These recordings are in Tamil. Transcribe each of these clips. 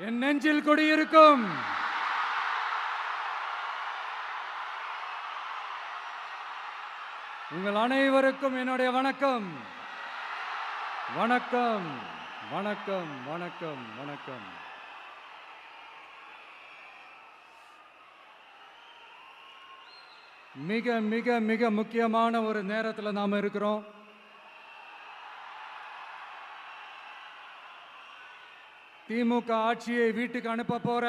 என் நெஞ்சில் குடியிருக்கும் உங்கள் அனைவருக்கும் என்னுடைய வணக்கம். வணக்கம் வணக்கம் வணக்கம் வணக்கம். மிக மிக மிக முக்கியமான ஒரு நேரத்தில் நாம இருக்கிறோம். திமுக ஆட்சியை வீட்டுக்கு அனுப்ப போற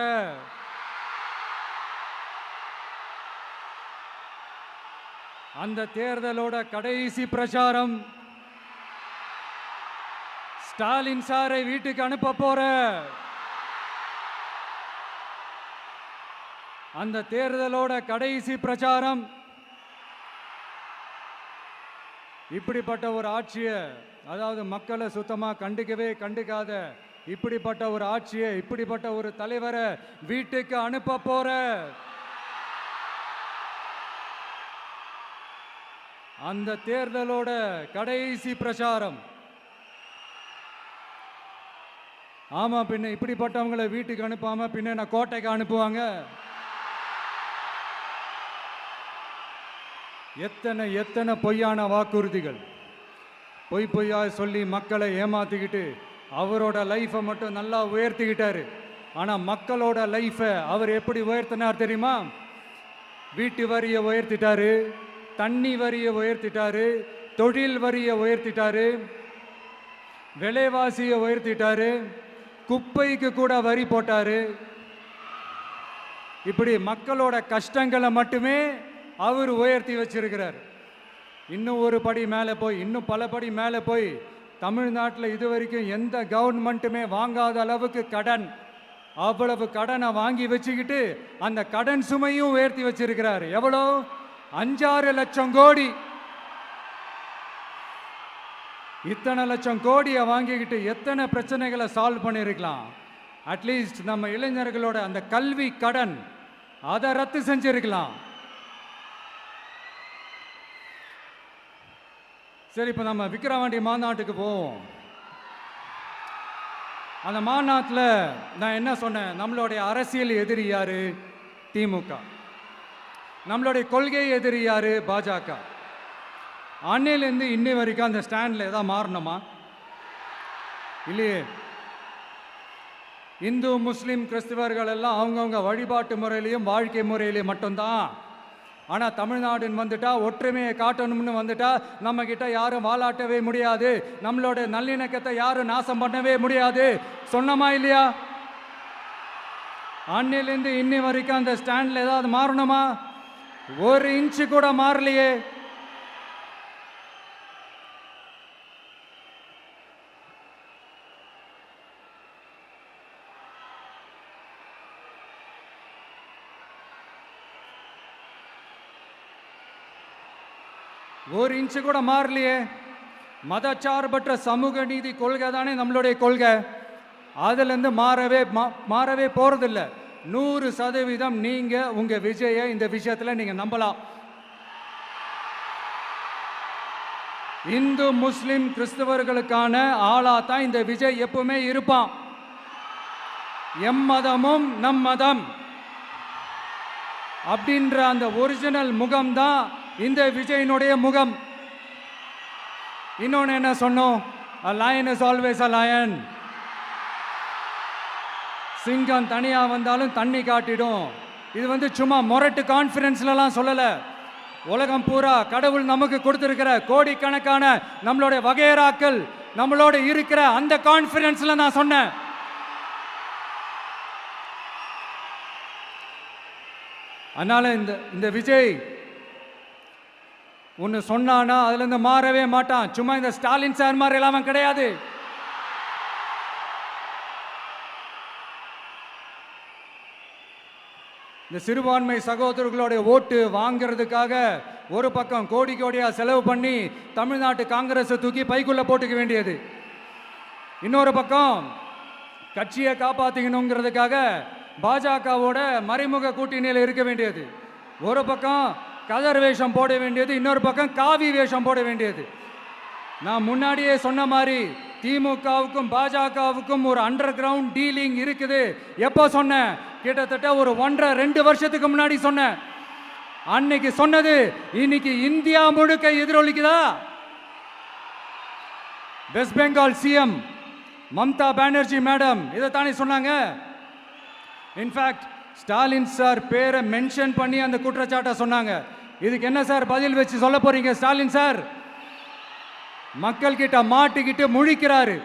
அந்த தேர்தலோட கடைசி பிரச்சாரம், ஸ்டாலின் சாரை வீட்டுக்கு அனுப்ப போற அந்த தேர்தலோட கடைசி பிரச்சாரம், இப்படிப்பட்ட ஒரு ஆட்சியை, அதாவது மக்களை சுத்தமா கண்டுக்காத இப்படிப்பட்ட ஒரு ஆட்சியை, இப்படிப்பட்ட ஒரு தலைவரை வீட்டுக்கு அனுப்ப போற அந்த தேர்தலோட கடைசி பிரச்சாரம். ஆமா, பின்ன இப்படிப்பட்டவங்களை வீட்டுக்கு அனுப்பாம பின்ன என்ன கோட்டைக்கு அனுப்புவாங்க? எத்தனை எத்தனை பொய்யான வாக்குறுதிகள், பொய்யா சொல்லி மக்களை ஏமாத்திக்கிட்டு அவரோட லைஃபை மட்டும் நல்லா உயர்த்திக்கிட்டாரு. ஆனால் மக்களோட லைஃபை அவர் எப்படி உயர்த்தினார் தெரியுமா? வீட்டு வரியை உயர்த்திட்டாரு, தண்ணி வரியை உயர்த்திட்டாரு, தொழில் வரியை உயர்த்திட்டாரு, விலைவாசியை உயர்த்திட்டாரு, குப்பைக்கு கூட வரி போட்டாரு. இப்படி மக்களோட கஷ்டங்களை மட்டுமே அவர் உயர்த்தி வச்சிருக்கிறார். இன்னும் ஒரு படி மேலே போய், இன்னும் பல படி மேலே போய், தமிழ்நாட்டில் இதுவரைக்கும் எந்த கவர்மெண்ட்டுமே வாங்காத அளவுக்கு கடன், அவ்வளவு கடனை வாங்கி வச்சுக்கிட்டு அந்த கடன் சுமையும் உயர்த்தி வச்சிருக்கிறார். எவ்வளோ? 5-6 லட்சம் கோடி. இத்தனை லட்சம் கோடியை வாங்கிக்கிட்டு எத்தனை பிரச்சனைகளை சால்வ் பண்ணியிருக்கலாம். அட்லீஸ்ட் நம்ம இளைஞர்களோட அந்த கல்வி கடன் அதை ரத்து செஞ்சிருக்கலாம். சரி, இப்போ நம்ம விக்கிரவாண்டி மாநாட்டுக்கு போவோம். அந்த மாநாட்டில் நான் என்ன சொன்னேன்? நம்மளுடைய அரசியல் எதிரி யாரு? திமுக. நம்மளுடைய கொள்கை எதிரி யாரு? பாஜக. அன்னையிலேருந்து இன்னி வரைக்கும் அந்த ஸ்டாண்டில் ஏதாவது மாறணுமா? இல்லையே. இந்து முஸ்லீம் கிறிஸ்தவர்கள் எல்லாம் அவங்கவுங்க வழிபாட்டு முறையிலையும் வாழ்க்கை முறையிலையும் மட்டும்தான். ஆனால் தமிழ்நாடுன்னு வந்துட்டா, ஒற்றுமையை காட்டணும்னு வந்துட்டா, நம்ம கிட்ட யாரும் வாலாட்டவே முடியாது, நம்மளோட நல்லிணக்கத்தை யாரும் நாசம் பண்ணவே முடியாது. சொன்னமா இல்லையா? அன்னிலிருந்து இன்னி வரைக்கும் அந்த ஸ்டாண்டில் ஏதாவது மாறணுமா? 1 இன்ச்சு கூட மாறலையே. ஒரு இன்ச்சு கூட மாறலையே. மதச்சார்பற்ற சமூக நீதி கொள்கை தானே நம்மளுடைய கொள்கை. அதுலேருந்து மாறவே போறதில்ல. 100% நீங்க உங்க விஜயை இந்த விஷயத்துல நீங்க நம்பலாம். இந்து முஸ்லிம் கிறிஸ்தவர்களுக்கான ஆளா தான் இந்த விஜய் எப்பவுமே இருப்பான். எம்மதமும் நம் மதம் அப்படின்ற அந்த ஒரிஜினல் முகம் தான் இந்த விஜயனுடைய முகம். இன்னொன்று என்ன சொன்னோம்? A lion is always a lion. சிங்கம் தனியா வந்தாலும் தண்ணி காட்டிடும். இது சும்மா மொரட்டு கான்ஃபரன்ஸ்லாம் சொல்லல. உலகம் பூரா கடவுள் நமக்கு கொடுத்திருக்கிற கோடிக்கணக்கான நம்மளுடைய வகையறாக்கள் நம்மளோட இருக்கிற அந்த கான்ஃபரன்ஸ்ல நான் சொன்னேன். அதனால இந்த விஜய் ஒன்னு சொன்னானா அதுல இருந்து மாறவே மாட்டான். சும்மா இந்த ஸ்டாலின் சார் மாதிரி எல்லாம் கிடையாது. இந்த சிறுபான்மை சகோதரர்களுடைய ஓட்டு வாங்கிறதுக்காக ஒரு பக்கம் கோடி கோடியா செலவு பண்ணி தமிழ்நாட்டு காங்கிரஸ் தூக்கி பைக்குள்ள போட்டுக்க வேண்டியது, இன்னொரு பக்கம் கட்சியை காப்பாத்திக்கணுங்கிறதுக்காக பாஜகவோட மறைமுக கூட்டணியில் இருக்க வேண்டியது, ஒரு பக்கம் கதர் வேஷம் போட வேண்டியது, இன்னொரு பக்கம் காவி வேஷம் போட வேண்டியது. நான் முன்னாடியே சொன்ன மாதிரி திமுகவுக்கும் பாஜகவுக்கும் ஒரு அண்டர் கிரவுண்ட் டீலிங் இருக்குது. எப்போ சொன்னேன்? கிட்டத்தட்ட ஒரு 1.5-2 வருஷத்துக்கு முன்னாடி சொன்னேன். அன்னைக்கு சொன்னது இன்னைக்கு இந்தியா முழுக்க எதிரொலிக்குதா? West Bengal CM Mamata Banerjee madam இதை தானே சொன்னாங்க. இன்ஃபேக்ட் ஸ்டாலின் சார் பேரை மென்ஷன் பண்ணி அந்த குற்றச்சாட்டை சொன்னாங்க. இதுக்கு என்ன சார் பதில் வச்சு சொல்ல போறீங்க? ஸ்டாலின் சார் மக்கள் கிட்ட மாட்டிக்கிட்டு முழிக்கிறாரு.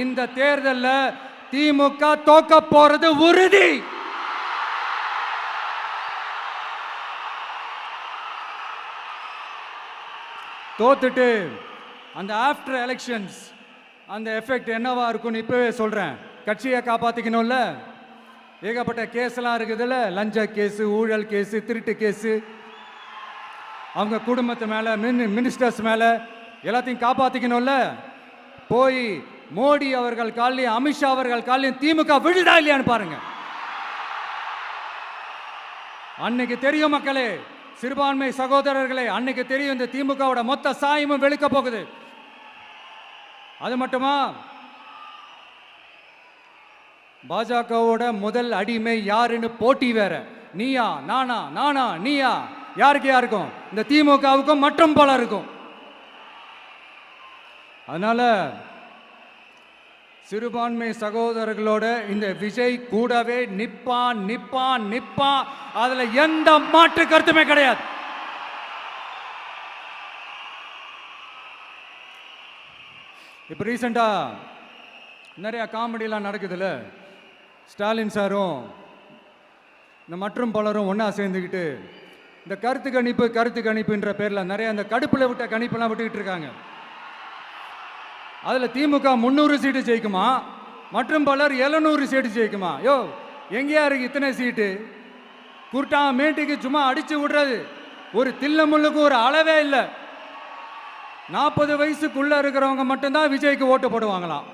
இந்த தேர்தலில் திமுக தோக்க போறது உறுதி. தோத்துட்டு அந்த ஆஃப்டர் எலெக்ஷன்ஸ் அந்த எஃபெக்ட் என்னவா இருக்கும்னு இப்பவே சொல்றேன். கட்சியை காப்பாத்திக்கணும்ல, ஏகப்பட்ட கேஸ்லாம் இருக்குதுல்ல, லஞ்ச கேஸு, ஊழல் கேஸு, திருட்டு கேஸு, அவங்க குடும்பத்து மேல, மினிஸ்டர்ஸ் மேல எல்லாத்தையும் காப்பாத்திக்கணும்ல. போய் மோடி அவர்கள் காலையும் அமித்ஷா அவர்கள் காலையும் திமுக விழுதா இல்லையான்னு பாருங்க. அன்னைக்கு தெரியும் மக்களே, சிறுபான்மை சகோதரர்களே, அன்னைக்கு தெரியும் இந்த திமுகவோட மொத்த சாயமும் வெளுக்க போகுது. அது மட்டுமா, பாஜகவோட முதல் அடிமை யாருன்னு போட்டி வேற. நீயா நானா, நானா நீயா, யாருக்கு யாருக்கும்? இந்த திமுகவுக்கும் மற்றும் பல இருக்கும். அதனால சிறுபான்மை சகோதரர்களோட இந்த விஜய் கூடவே நிப்பான் நிப்பான் நிப்பான். அதுல எந்த மாற்று கருத்துமே கிடையாது. இப்ப ரீசெண்டா நிறைய காமெடியெல்லாம் நடக்குதுல்ல. ஸ்டாலின் சாரும் இந்த மற்றும் பலரும் ஒன்னா சேர்ந்துக்கிட்டு இந்த கருத்து கணிப்புன்ற பேர்ல நிறைய அந்த கடுப்புல விட்ட கணிப்பெல்லாம் விட்டுக்கிட்டு இருக்காங்க. அதுல திமுக 300 சீட்டு ஜெயிக்குமா, மற்றும் பலர் 700 சீட்டு ஜெயிக்குமா? யோ எங்கேயா இருக்கு இத்தனை சீட்டு? குர்ட்டா மேட்டுக்கு சும்மா அடிச்சு விடுறது. ஒரு தில்லமுள்ளுக்கு ஒரு அளவே இல்லை. 40 வயசுக்குள்ள இருக்கிறவங்க மட்டும்தான் விஜய்க்கு ஓட்டு போடுவாங்களாம்.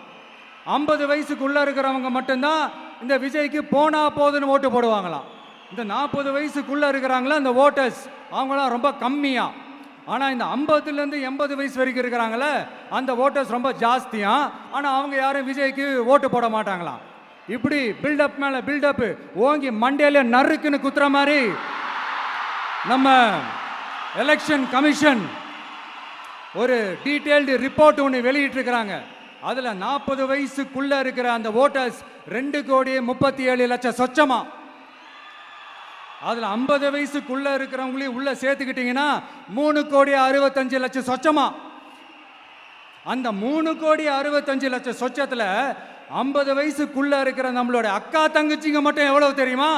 50 வயசுக்குள்ள இருக்கிறவங்க மட்டும்தான் இந்த விஜய்க்கு போனா போதுன்னு ஓட்டு போடுவாங்களாம். இந்த 40 வயசுக்குள்ள இருக்கிறாங்களா அந்த ஓட்டர்ஸ், அவங்களாம் ரொம்ப கம்மியா. ஆனால் இந்த 50லேருந்து 80 வயசு வரைக்கும் இருக்கிறாங்களே அந்த ஓட்டர்ஸ் ரொம்ப ஜாஸ்தியா. ஆனால் அவங்க யாரும் விஜய்க்கு ஓட்டு போட மாட்டாங்களாம். இப்படி பில்டப் மேலே பில்டப் ஓங்கி மண்டையில நறுக்குன்னு குத்துற மாதிரி நம்ம எலெக்ஷன் கமிஷன் ஒரு டீட்டெயில்டு ரிப்போர்ட் ஒன்று வெளியிட்டிருக்கிறாங்க. அதில் 40 வயசுக்குள்ள இருக்கிற அந்த ஓட்டர்ஸ் 2,37,00,000 சொச்சமா. அதில் 50 வயசுக்குள்ள இருக்கிறவங்களையும் உள்ள சேர்த்துக்கிட்டீங்கன்னா 3,65,00,000 சொச்சமா. அந்த 3,65,00,000 சொச்சத்தில் 50 வயசுக்குள்ள இருக்கிற நம்மளோட அக்கா தங்கச்சிங்க மட்டும் எவ்வளவு தெரியுமா?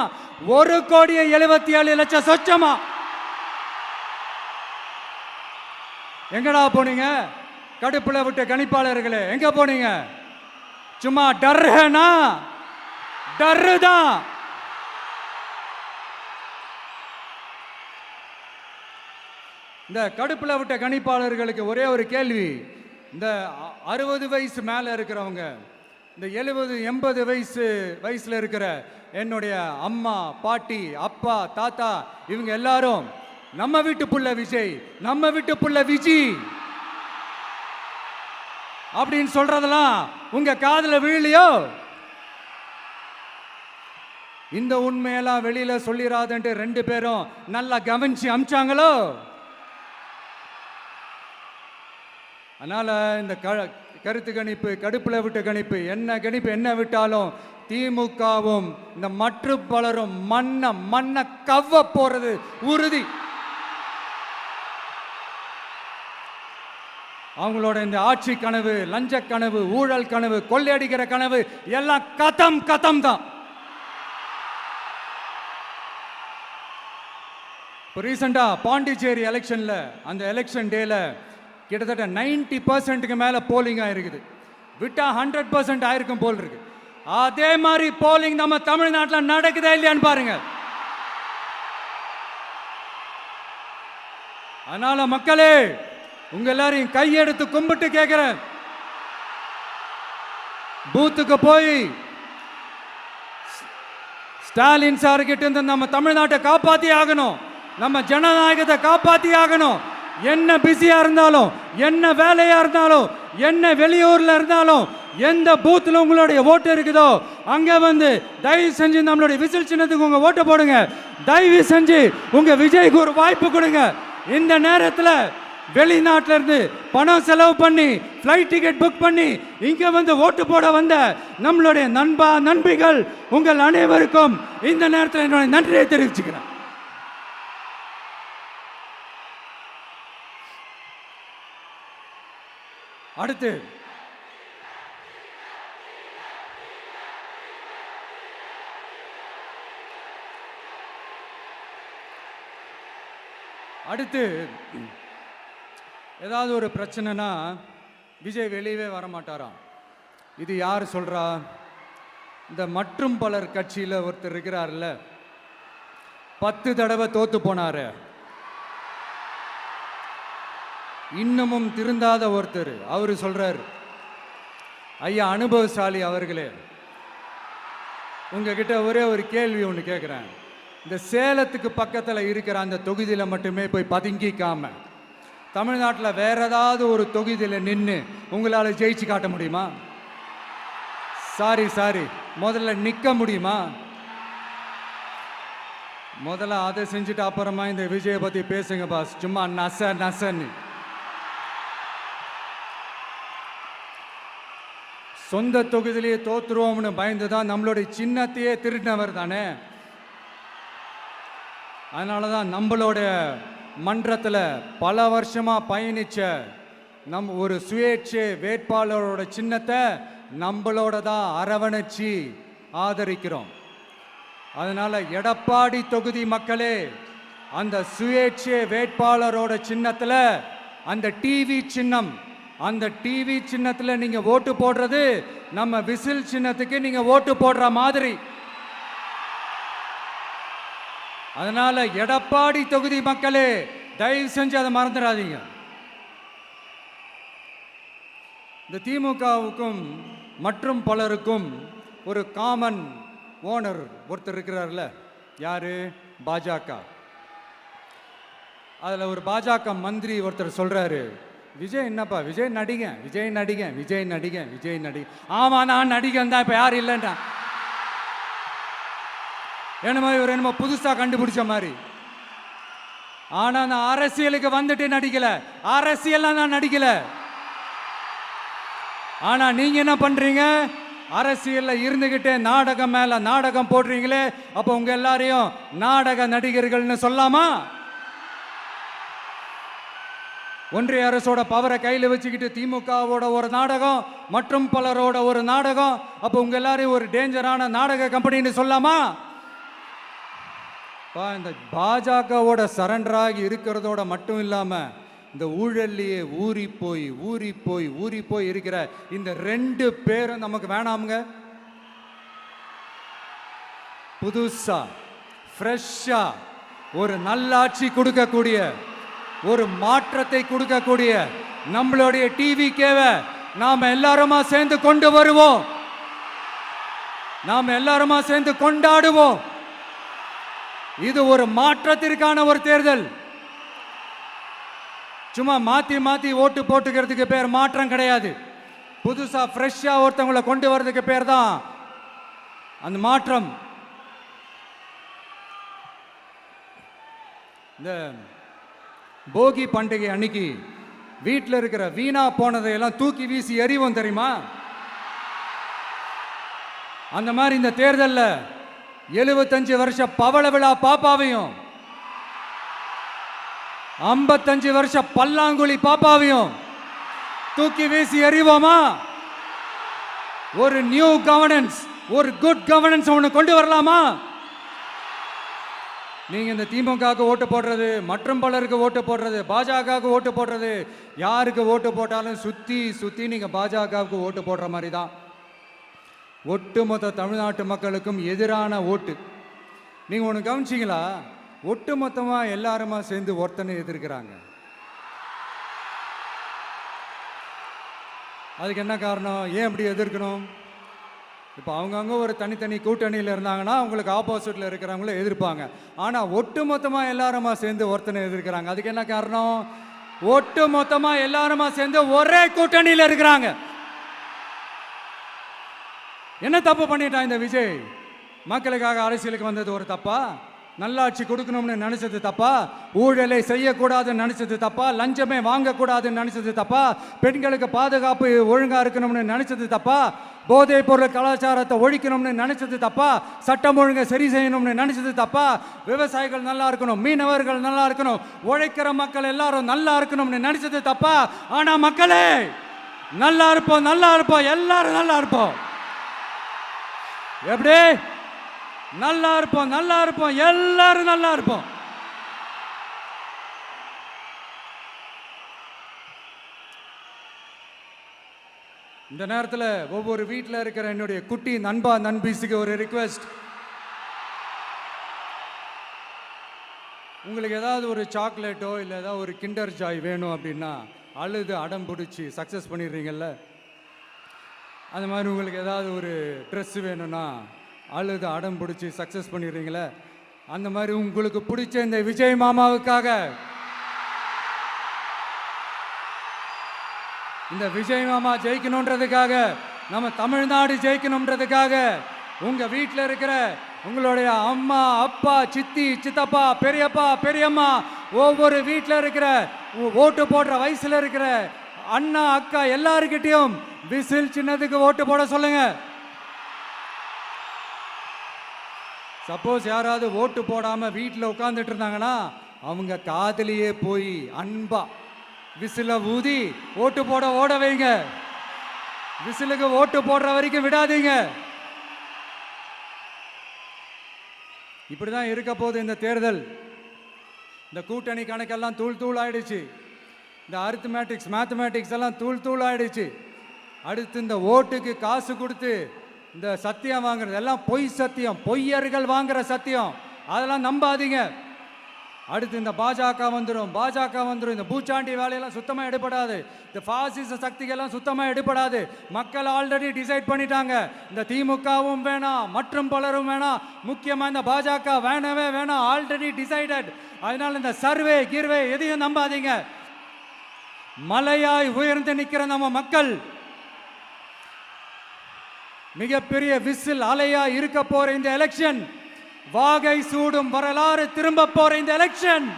1,77,00,000 சொச்சமா. எங்கடா போனீங்க கடுப்புல விட்ட கணிப்பாளர்களே? எங்க போனீங்க? சும்மா டர்னா டர்தான். இந்த கடுப்புல விட்ட கணிப்பாளர்களுக்கு ஒரே ஒரு கேள்வி. இந்த 60 வயசு மேல இருக்கிறவங்க, இந்த 70-80 வயசுல இருக்கிற என்னுடைய அம்மா, பாட்டி, அப்பா, தாத்தா, இவங்க எல்லாரும் நம்ம வீட்டு புள்ள விஜய், நம்ம வீட்டு புள்ள விஜி அப்படின்னு சொல்றதெல்லாம் உங்க காதுல விழலையோ? இந்த உண்மையெல்லாம் வெளியில சொல்லிராதுன்ட்டு 2 பேரும் நல்லா கவனிச்சு அமிச்சாங்களோ? அதனால் இந்த கருத்து கணிப்பு, கடுப்பில் விட்ட கணிப்பு, என்ன விட்டாலும் திமுகவும் இந்த மற்ற பலரும் மண்ணை கவ்வ போறது உறுதி. அவங்களோட இந்த ஆட்சி கனவு, லஞ்ச கனவு, ஊழல் கனவு, கொள்ளையடிக்கிற கனவு எல்லாம் கதம் தான். இப்போ ரீசெண்டாக பாண்டிச்சேரி எலெக்ஷனில் அந்த எலெக்ஷன் டேல கிட்டத்தட்ட 90% மேலே போலிங் ஆயிருக்குது. விட்டா 100% ஆயிருக்கும் போல் இருக்கு. அதே மாதிரி போலிங் நம்ம தமிழ்நாட்டில் நடக்குதா இல்லையான்னு பாருங்க. அதனால மக்களே, உங்க எல்லாரையும் கையெடுத்து கும்பிட்டு கேட்கிறேன், பூத்துக்கு போய் ஸ்டாலின் சார் கிட்ட இருந்து நம்ம தமிழ்நாட்டை காப்பாத்தி ஆகணும், நம்ம ஜனநாயகத்தை காப்பாத்தி ஆகணும். என்ன பிஸியா இருந்தாலும், என்ன வேலையா இருந்தாலும், என்ன வெளியூர்ல இருந்தாலும், எந்த பூத்துல உங்களுடைய ஓட்டு இருக்குதோ அங்க வந்து தயவு செஞ்சு நம்மளுடைய விசில் சின்னத்துக்கு உங்க ஓட்டு போடுங்க. தயவு செஞ்சு உங்க விஜய்க்கு ஒரு வாய்ப்பு கொடுங்க. இந்த நேரத்தில் வெளிநாட்டில இருந்து பணம் செலவு பண்ணி ஃப்ளைட் டிக்கெட் புக் பண்ணி இங்க வந்து ஓட்டு போட வந்த நம்மளுடைய நண்பிகள் உங்கள் அனைவருக்கும் இந்த நேரத்தில் என்னுடைய நன்றியை தெரிவிச்சுக்கிறேன். அடுத்து ஏதாவது ஒரு பிரச்சனைனா விஜய் வெளியவே வரமாட்டாராம். இது யார் சொல்றா? இந்த மற்றும் பலர் கட்சியில் ஒருத்தர் இருக்கிறார்ல, 10 தடவை தோத்து போனாரு, இன்னமும் திருந்தாத ஒருத்தர், அவரு சொல்றாரு, ஐயா அனுபவசாலி அவர்களே, உங்ககிட்ட ஒரே ஒரு கேள்வி ஒன்று கேட்குறேன். இந்த சேலத்துக்கு பக்கத்தில் இருக்கிற அந்த தொகுதியில் மட்டுமே போய் பதுங்கிக்காம தமிழ்நாட்டில் வேற ஏதாவது ஒரு தொகுதியில் நின்று உங்களால் ஜெயிச்சு காட்ட முடியுமா? சாரி முதல்ல நிற்க முடியுமா? முதல்ல அதை செஞ்சுட்டு அப்புறமா இந்த விஜயை பற்றி பேசுங்க பாஸ். சும்மா நசன்னு சொந்த தொகுதியிலேயே தோத்துருவோம்னு பயந்து தான் நம்மளுடைய சின்னத்தையே திருடினவர் தானே. அதனால தான் நம்மளோட மன்றத்தில் பல வருஷமாக பயணிச்ச ஒரு சுயேட்சை வேட்பாளரோட சின்னத்தை நம்மளோட தான் அரவணைச்சி ஆதரிக்கிறோம். அதனால எடப்பாடி தொகுதி மக்களே, அந்த சுயேட்சை வேட்பாளரோட சின்னத்தில் அந்த டிவி சின்னம், அந்த டிவி சின்னத்தில் நீங்கள் ஓட்டு போடுறது நம்ம விசில் சின்னத்துக்கு நீங்கள் ஓட்டு போடுற மாதிரி. அதனால எடப்பாடி தொகுதி மக்களே, தயவு செஞ்சு அதை மறந்துடாதீங்க. இந்த திமுகவுக்கும் மற்றும் பலருக்கும் ஒரு காமன் ஓனர் ஒருத்தர் இருக்கிறார்ல, யாரு? பாஜக. அதில் ஒரு பாஜக மந்திரி ஒருத்தர் சொல்றாரு, விஜய் என்னப்பா, விஜய் நடிகன். ஆமா, நான் நடிகன் தான், இப்போ யாரும் இல்லைன்றா. என்னமோ புதுசா கண்டுபிடிச்ச மாதிரி. ஆனா நான் அரசியலுக்கு வந்துட்டு நடிக்கல, அரசியல் நான் நடிக்கல. ஆனா நீங்க என்ன பண்றீங்க? அரசியல்ல இருந்துகிட்டே நாடகம் மேல நாடகம் போடுறீங்களே. அப்ப உங்க எல்லாரையும் நாடக நடிகர்கள்னு சொல்லாமா? ஒன்றிய அரசோட பவரை கையில் வச்சுக்கிட்டு திமுகவோட ஒரு நாடகம், மற்றும் பலரோட ஒரு நாடகம். அப்ப உங்க எல்லாரையும் ஒரு டேஞ்சரான நாடக கம்பெனின்னு சொல்லாமா? இந்த பாஜகவோட சரண்டராகி இருக்கிறதோட மட்டும் இல்லாம இந்த ஊழல்லையே ஊறி போய் இருக்கிற இந்த 2 பேரும் நமக்கு வேணாமுங்க. புதுசா ஃப்ரெஷ்ஷா ஒரு நல்லாட்சி கொடுக்கக்கூடிய, ஒரு மாற்றத்தை கொடுக்கக்கூடிய நம்மளுடைய டிவிகேவை நாம எல்லாருமா சேர்ந்து கொண்டு வருவோம், நாம எல்லாருமா சேர்ந்து கொண்டாடுவோம். இது ஒரு மாற்றத்திற்கான ஒரு தேர்தல். சும்மா மாத்தி ஓட்டு போட்டுக்கிறதுக்கு பேர் மாற்றம் கிடையாது. புதுசா ஃப்ரெஷ்ஷா ஒருத்தவங்களை கொண்டு வர்றதுக்கு பேர் தான் அந்த மாற்றம். இந்த போகி பண்டிகை அன்னைக்கு வீட்டில் இருக்கிற வீணா போனதையெல்லாம் தூக்கி வீசி எறிவோம் தெரியுமா? அந்த மாதிரி இந்த தேர்தலில் 75 வருஷ பவள விழா பாப்பாவையும் 55 வருஷ பல்லாங்குழி பாப்பாவையும் தூக்கி வீசி எறிவோமா? ஒரு நியூ கவர்னன்ஸ், ஒரு குட் கவர்னன்ஸ் ஒன்று கொண்டு வரலாமா? நீங்க இந்த திமுகவுக்கு ஓட்டு போடுறது, மற்றும் பலருக்கு ஓட்டு போடுறது, பாஜகவுக்கு ஓட்டு போடுறது, யாருக்கு ஓட்டு போட்டாலும் சுத்தி சுத்தி நீங்க பாஜகவுக்கு ஓட்டு போடுற மாதிரி தான். ஒட்டுமொத்த தமிழ்நாட்டு மக்களுக்கும் எதிரான ஓட்டு. நீங்க ஒன்று கவனிச்சிங்களா? ஒட்டுமொத்தமா எல்லாருமா சேர்ந்து ஒருத்தனை எதிர்க்கிறாங்க. அதுக்கு என்ன காரணம்? ஏன் அப்படி எதிர்க்கணும்? இப்போ அவங்கவுங்க ஒரு தனித்தனி கூட்டணியில் இருந்தாங்கன்னா அவங்களுக்கு ஆப்போசிட்டில் இருக்கிறவங்கள எதிர்ப்பாங்க. ஆனால் ஒட்டுமொத்தமாக எல்லாருமா சேர்ந்து ஒருத்தனை எதிர்க்கிறாங்க. அதுக்கு என்ன காரணம்? ஒட்டுமொத்தமாக எல்லாருமா சேர்ந்து ஒரே கூட்டணியில் இருக்கிறாங்க. என்ன தப்பு பண்ணிட்டான் இந்த விஜய்? மக்களுக்காக அரசியலுக்கு வந்தது ஒரு தப்பா? நல்லாட்சி கொடுக்கணும்னு நினைச்சது தப்பா? ஊழலை செய்யக்கூடாதுன்னு நினைச்சது தப்பா? லஞ்சமே வாங்கக்கூடாதுன்னு நினைச்சது தப்பா? பெண்களுக்கு பாதுகாப்பு ஒழுங்கா இருக்கணும்னு நினைச்சது தப்பா? போதைப் பொருள் கலாச்சாரத்தை ஒழிக்கணும்னு நினைச்சது தப்பா? சட்டம் ஒழுங்கை சரி செய்யணும்னு நினைச்சது தப்பா? விவசாயிகள் நல்லா இருக்கணும், மீனவர்கள் நல்லா இருக்கணும், உழைக்கிற மக்கள் எல்லாரும் நல்லா இருக்கணும்னு நினைச்சது தப்பா? ஆனா மக்களே நல்லா இருப்போம், நல்லா இருப்போம், எல்லாரும் நல்லா இருப்போம். எப்படி நல்லா இருப்போம்? நல்லா இருப்போம், எல்லாரும் நல்லா இருப்போம். இந்த நேரத்தில் ஒவ்வொரு வீட்டில் இருக்கிற என்னுடைய குட்டி நண்பா நண்பீஸுக்கு ஒரு ரிக்வெஸ்ட். உங்களுக்கு ஏதாவது ஒரு சாக்லேட்டோ இல்லை ஏதாவது ஒரு கிண்டர் ஜாய் வேணும் அப்படின்னா அழுது அடம் பிடிச்சி சக்ஸஸ் பண்ணிடுறீங்கல்ல. அந்த மாதிரி உங்களுக்கு ஏதாவது ஒரு ட்ரெஸ் வேணும்னா அழுது அடம் பிடிச்சி சக்ஸஸ் பண்ணிடுறீங்களே. அந்த மாதிரி உங்களுக்கு பிடிச்ச இந்த விஜய் மாமாவுக்காக, இந்த விஜய் மாமா ஜெயிக்கணுன்றதுக்காக, நம்ம தமிழ்நாடு ஜெயிக்கணுன்றதுக்காக உங்க வீட்டில் இருக்கிற உங்களுடைய அம்மா, அப்பா, சித்தி, சித்தப்பா, பெரியப்பா, பெரியம்மா, ஒவ்வொரு வீட்டில் இருக்கிற ஓட்டு போடுற வயசுல இருக்கிற அண்ணா, அக்கா எல்லாருக்கிட்டையும் விசில் சின்னத்துக்கு ஓட்டு போட சொல்லுங்க. சப்போஸ் யாராவது ஓட்டு போடாம வீட்டில் உட்காந்துட்டு இருந்தாங்கன்னா அவங்க காதலியே போய் அன்பா விசில ஊதி ஓட்டு போட ஓட வைங்க. விசிலுக்கு ஓட்டு போடுற வரைக்கும் விடாதீங்க. இப்படிதான் இருக்க போது இந்த தேர்தல். இந்த கூட்டணி கணக்கெல்லாம் தூள் தூள் ஆயிடுச்சு. இந்த அரித்மேட்டிக்ஸ், மேத்தமேட்டிக்ஸ் எல்லாம் தூள் தூள் ஆயிடுச்சு. அடுத்து இந்த ஓட்டுக்கு காசு கொடுத்து இந்த சத்தியம் வாங்குறது எல்லாம் பொய் சத்தியம், பொய்யர்கள் வாங்குற சத்தியம், அதெல்லாம் நம்பாதீங்க. அடுத்து இந்த பாஜக வந்துடும், இந்த பூச்சாண்டி வேலையெல்லாம் சுத்தமாக எடுபடாது. இந்த பாசிச சக்திகள்லாம் சுத்தமாக எடுபடாது. மக்கள் ஆல்ரெடி டிசைட் பண்ணிட்டாங்க. இந்த திமுகவும் வேணாம், மற்றும் பலரும் வேணாம், முக்கியமாக இந்த பாஜக வேணவே வேணாம், ஆல்ரெடி டிசைடட். அதனால இந்த சர்வே கிர்வே எதையும் நம்பாதீங்க. மலையாய் உயர்ந்து நிற்கிற நம்ம மக்கள் மிகப்பெரிய விசில் அலையா இருக்க போற இந்த எலெக்ஷன், வாகை சூடும் வரலாறு திரும்ப போற இந்த எலெக்ஷன்,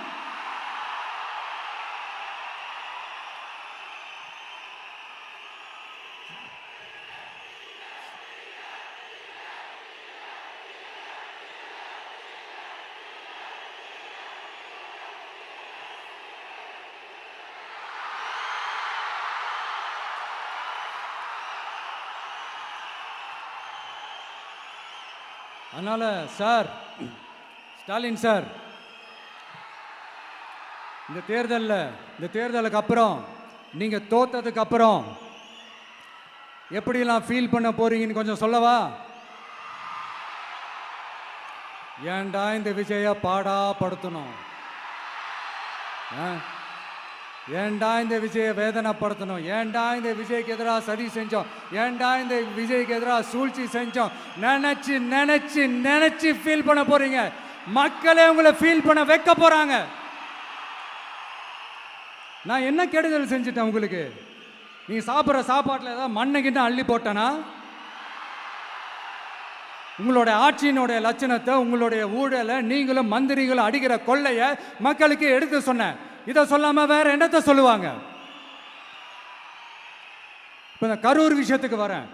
அதனால சார், ஸ்டாலின் சார், இந்த தேர்தலுக்கு அப்புறம் நீங்க தோத்ததுக்கு அப்புறம் எப்படிலாம் ஃபீல் பண்ண போறீங்கன்னு கொஞ்சம் சொல்லவா? ஏன்டா இந்த விஜய பாடா படுத்தணும், ஏன்டா இந்த விஜயை வேதனைப்படுத்தணும், ஏன்டா இந்த விஜய்க்கு எதிராக சதி செஞ்சோம், ஏன்டா இந்த விஜய்க்கு எதிராக சூழ்ச்சி செஞ்சோம் நினைச்சு நினைச்சு நினைச்சு ஃபீல் பண்ண போறீங்க. மக்களே உங்களை ஃபீல் பண்ண வைக்க போறாங்க. நான் என்ன கெடுதல் செஞ்சுட்டேன் உங்களுக்கு? நீங்க சாப்பிட்ற சாப்பாட்டில் ஏதாவது மண்ணை அள்ளி போட்டேனா? உங்களுடைய ஆட்சியினுடைய லட்சணத்தை, உங்களுடைய ஊழலை, நீங்களும் மந்திரிகளும் அடிக்கிற கொள்ளையை மக்களுக்கு எடுத்து சொன்னேன். இதை சொல்லாம வேற என்னத்தை சொல்லுவாங்க? இப்போ இந்த கரூர் விஷயத்துக்கு வரேன்.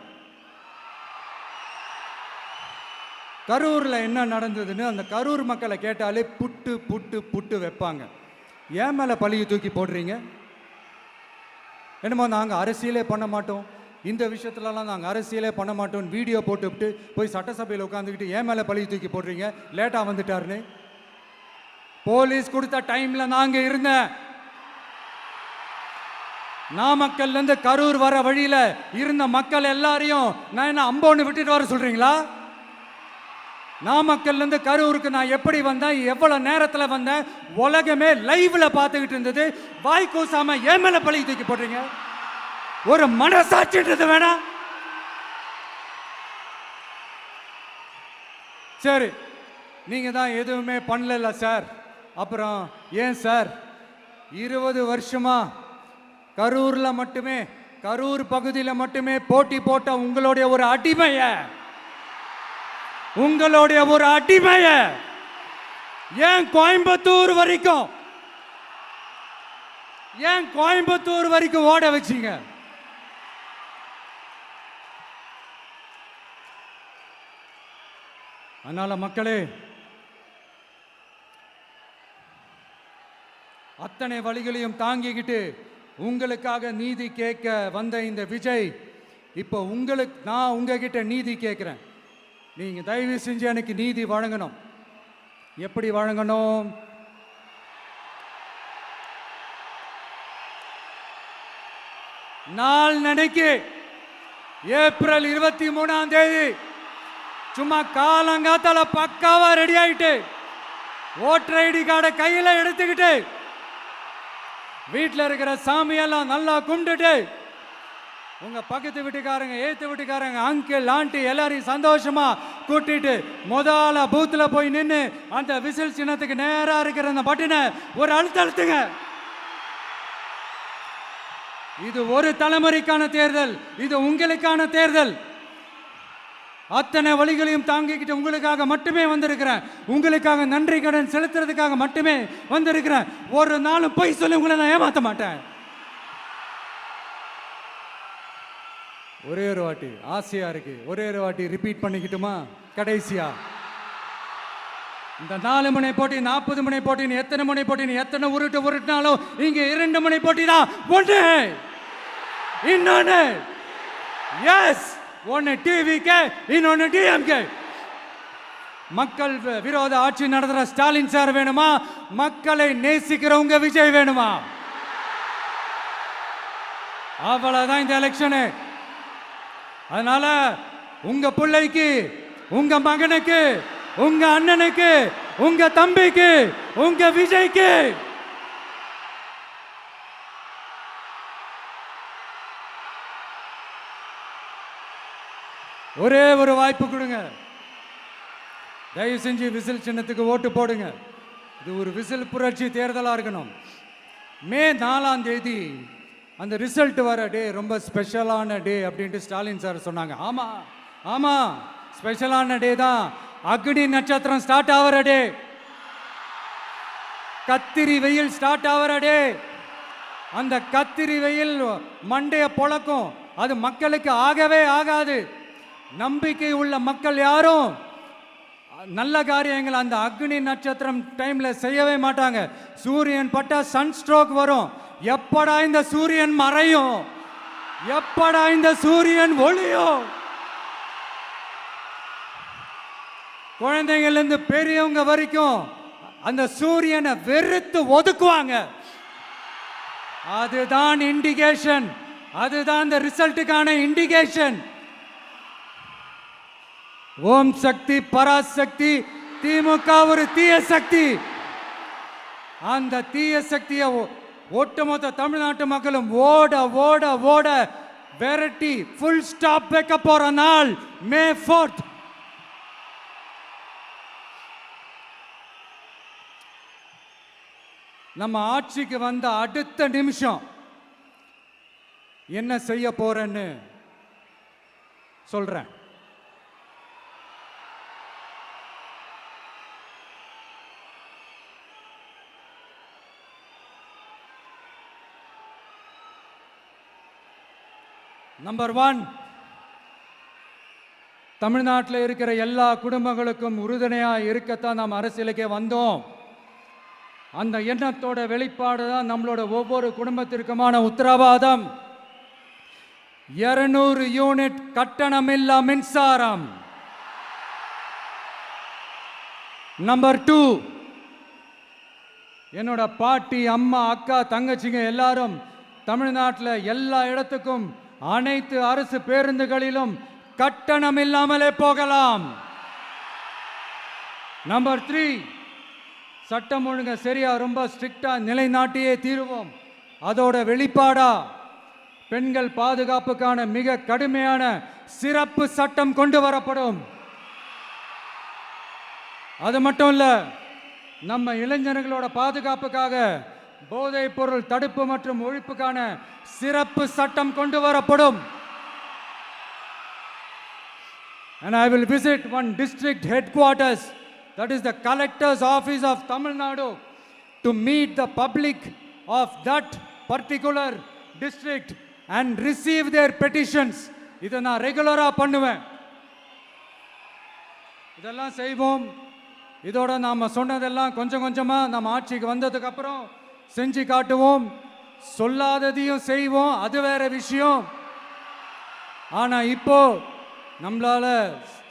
கரூரில் என்ன நடந்ததுன்னு அந்த கரூர் மக்களை கேட்டாலே புட்டு புட்டு புட்டு வைப்பாங்க. ஏன் மேலே பழியை தூக்கி போடுறீங்க? என்னமோ நாங்கள் அரசியலே பண்ண மாட்டோம், இந்த விஷயத்துலலாம் நாங்கள் அரசியலே பண்ண மாட்டோம்னு வீடியோ போட்டுவிட்டு போய் சட்டசபையில் உட்காந்துக்கிட்டு ஏன் மேலே பழியை தூக்கி போடுறீங்க? லேட்டாக வந்துட்டாருன்னு. போலீஸ் கொடுத்த டைமில் நாங்கள் இருந்தேன். நாமக்கல்லேருந்து கரூர் வர வழியில் இருந்த மக்கள் எல்லாரையும் நான் என்ன அம்போன்னு விட்டுட்டு வர சொல்கிறீங்களா? நாமக்கல்லேருந்து கரூருக்கு நான் எப்படி வந்தேன், எவ்வளோ நேரத்தில் வந்தேன், உலகமே லைவ்ல பார்த்துக்கிட்டு இருந்தது. வாய் கூசாம ஏன் மேலே பழி தூக்கி போடுறீங்க? ஒரு மனசாட்சின்றது வேணாம்? சரி, நீங்கள் தான் எதுவுமே பண்ணல சார். அப்புறம் ஏன் சார் 20 வருஷமா கரூரில் மட்டுமே, கரூர் பகுதியில் மட்டுமே போட்டி போட்ட உங்களுடைய ஒரு அடிமைய ஏன் கோயம்புத்தூர் வரைக்கும் ஓட வச்சீங்க? அதனால மக்களே, அத்தனை வழிகளையும் தாங்கிக்கிட்டு உங்களுக்காக நீதி கேட்க வந்த இந்த விஜய், இப்போ நான் உங்ககிட்ட நீதி கேட்கிறேன். நீங்க தயவு செஞ்சு எனக்கு நீதி வழங்கணும். எப்படி வழங்கணும்? நாளைக்கு ஏப்ரல் 23ஆம் தேதி சும்மா காலங்காத்தால பக்காவா ரெடி ஆயிட்டு ஓட்டர் ஐடி கார்டை கையில எடுத்துக்கிட்டு வீட்டில் இருக்கிற சாமியெல்லாம் நல்லா கும்பிட்டுட்டு உங்க பக்கத்து வீட்டுக்காரங்க, ஏத்து வீட்டுக்காரங்க, அங்கிள் ஆண்டி எல்லாரையும் சந்தோஷமா கூட்டிட்டு முதல்ல பூத்துல போய் நின்று அந்த விசில் சின்னத்துக்கு நேரா இருக்கிற அந்த பட்டினை ஒரு அழுத்துங்க. இது ஒரு தலைமுறைக்கான தேர்தல், இது உங்களுக்கான தேர்தல். அத்தனை வழிகளையும் தாங்கிக்கிட்டு உங்களுக்காக மட்டுமே வந்திருக்கிறேன். உங்களுக்காக நன்றி கடன் செலுத்துறதுக்காக மட்டுமே வந்திருக்கிறேன். ஒரு நாளும் பொய் சொல்லி உங்களை நான் ஏமாற்ற மாட்டேன். ஒரே ஒரு வாட்டி ஆசையா இருக்கு, ஒரே ஒரு வாட்டி ரிப்பீட் பண்ணிக்கிட்டுமா? கடைசியா இந்த 4 முனை போட்டி, 40 முனை போட்டி, எத்தனை முனை போட்டி, எத்தனை உருட்டினாலும் இங்க 2 முனை போட்டி தான். ஒன்று இன்னொன்னு எஸ், ஒன்னு டிவிகே, இன்னொன்னு டிஎம்கே. மக்கள் விரோத ஆட்சி நடத்துற ஸ்டாலின் சார் வேணுமா? மக்களை நேசிக்கிறவங்க விஜய் வேணுமா? அவ்வளவுதான் இந்த எலெக்ஷனு. அதனால உங்க பிள்ளைக்கு, உங்க மகனுக்கு, உங்க அண்ணனுக்கு, உங்க தம்பிக்கு, உங்க விஜய்க்கு ஒரே ஒரு வாய்ப்பு கொடுங்க. தயவு செஞ்சு விசில் சின்னத்துக்கு ஓட்டு போடுங்க. இது ஒரு விசில் புரட்சி தேர்தலாக இருக்கணும். மே 4ஆம் தேதி அந்த ரிசல்ட் வர டே ரொம்ப ஸ்பெஷலான டே அப்படின்ட்டு ஸ்டாலின் சார் சொன்னாங்க. ஆமாம், ஸ்பெஷலான டே தான். அக்னி நட்சத்திரம் ஸ்டார்ட் ஆகிற டே, கத்திரி வெயில் ஸ்டார்ட் ஆகிற டே. அந்த கத்திரி வெயில் மண்டைய பொழக்கும். அது மக்களுக்கு ஆகவே ஆகாது. நம்பிக்கை உள்ள மக்கள் யாரும் நல்ல காரியங்கள் அந்த அக்னி நட்சத்திரம் டைம்ல செய்யவே மாட்டாங்க. சூரியன் பட்டா சன் ஸ்ட்ரோக் வரும். எப்படா இந்த சூரியன் மறையும், எப்படா இந்த சூரியன் ஒளியும்? குழந்தைங்கள்ல இருந்து பெரியவங்க வரைக்கும் அந்த சூரியனை வெறுத்து ஒதுக்குவாங்க. அதுதான் இண்டிகேஷன், அதுதான் இந்த ரிசல்ட்டுக்கான இண்டிகேஷன். ஓம் சக்தி பராசக்தி, திமுக ஒரு தீய சக்தி. அந்த தீய சக்தியை ஒட்டுமொத்த தமிழ்நாட்டு மக்களும் ஓட ஓட ஓட விரட்டி ஃபுல் ஸ்டாப் வைக்க போற நாள் மே 4th. நம்ம ஆட்சிக்கு வந்த அடுத்த நிமிஷம் என்ன செய்ய போறேன்னு சொல்றேன். நம்பர் 1, தமிழ்நாட்டில் இருக்கிற எல்லா குடும்பங்களுக்கும் உறுதுணையாக இருக்கத்தான் நாம் அரசியலுக்கே வந்தோம். அந்த எண்ணத்தோட வெளிப்பாடு தான் நம்மளோட ஒவ்வொரு குடும்பத்திற்குமான உத்தரவாதம். 200 யூனிட் கட்டணமில்லா மின்சாரம். நம்பர் 2, என்னோட பாட்டி, அம்மா, அக்கா, தங்கச்சிங்க எல்லாரும் தமிழ்நாட்டில் எல்லா இடத்துக்கும் அனைத்து அரசு பேருந்துகளிலும் கட்டணம் இல்லாமலே போகலாம். நம்பர் 3, சட்டம் ஒழுங்கு சரியா ரொம்ப ஸ்ட்ரிக்டா நிலைநாட்டியே தீருவோம். அதோட வெளிப்பாடா பெண்கள் பாதுகாப்புக்கான மிக கடுமையான சிறப்பு சட்டம் கொண்டு வரப்படும். அது மட்டும் இல்ல, நம்ம இளைஞர்களோட பாதுகாப்புக்காக போதைப் பொருள் தடுப்பு மற்றும் ஒழிப்புக்கான சிறப்பு சட்டம் கொண்டு வரப்படும். And I will visit one district headquarters, that is the collector's office of Tamil Nadu, to meet the public of that particular district and receive their petitions. இதை நான் ரெகுலராக பண்ணுவேன். இதெல்லாம் செய்வோம். இதோட நாம் சொன்னதெல்லாம் கொஞ்சம் கொஞ்சமாக நம்ம ஆட்சிக்கு வந்ததுக்கு அப்புறம் செஞ்சு காட்டுவோம். சொல்லாததையும் செய்வோம், அது வேற விஷயம். ஆனால் இப்போ நம்மளால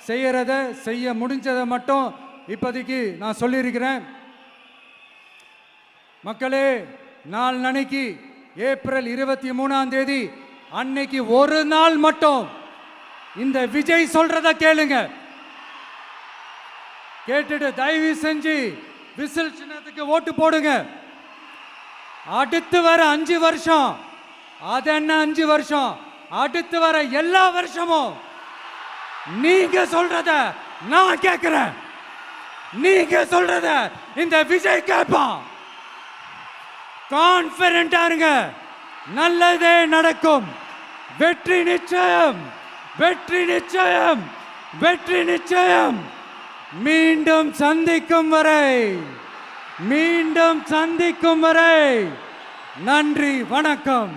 செய்யறத செய்ய முடிஞ்சதை மட்டும் இப்போதைக்கு நான் சொல்லியிருக்கிறேன். மக்களே, நாளைக்கு ஏப்ரல் 23ஆம் தேதி அன்னைக்கு ஒரு நாள் மட்டும் இந்த விஜய் சொல்றத கேளுங்க. கேட்டுட்டு தயவு செஞ்சு விசில் சின்னத்துக்கு ஓட்டு போடுங்க. அடுத்து வர 5 வருஷம், அது என்ன 5 வருஷம், அடுத்து வர எல்லா வருஷமும் நீங்க சொல்றத நான் கேட்கிறேன். நீங்க சொல்றத இந்த விஜய் கேட்பான். கான்ஃபிடென்ட்டா இருங்க, நல்லதே நடக்கும். வெற்றி நிச்சயம், வெற்றி நிச்சயம், வெற்றி நிச்சயம். மீண்டும் சந்திக்கும் வரை, மீண்டும் சந்திக்கும் வரை நன்றி, வணக்கம்.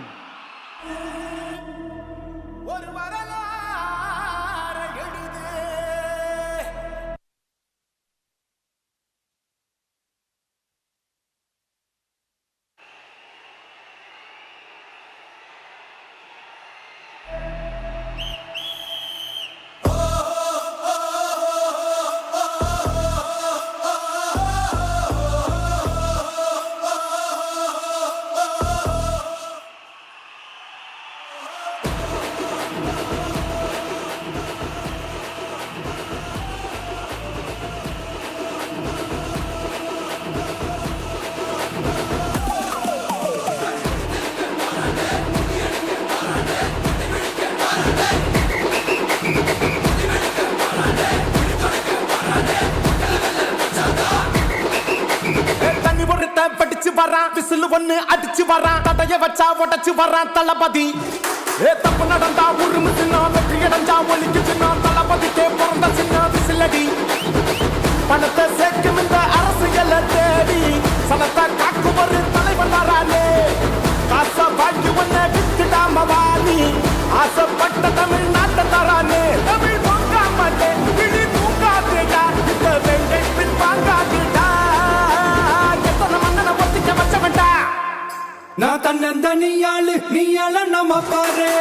படிச்சு வரான், விசில் ஒண்ணு அடிச்சு வரான், தடைய வச்சா உடச்சு வரான் தளபதி. தப்பு நடந்தா உருமு சின்ன, வெற்றி அடைஞ்சா ஒலிக்கு சின்ன, தளபதிக்கே பிறந்த சின்ன விசிலடி. பணத்தை சேர்க்கும் இந்த அரசியலை தேடி சனத்தை காக்கும் ஒரு தலைவன் வரானே. காசை வாங்கி ஒன்ன வித்துடாம வாணி, ஆசைப்பட்ட தமிழ்நாட்டை தரானே. தமிழ் பொங்காமட்டே, விழி தூங்காதேடா, இந்த வெங்கை பின் வாங்காதேடா. நான் தன்னந்தனியாளு, நீயால நம்ம பாரு.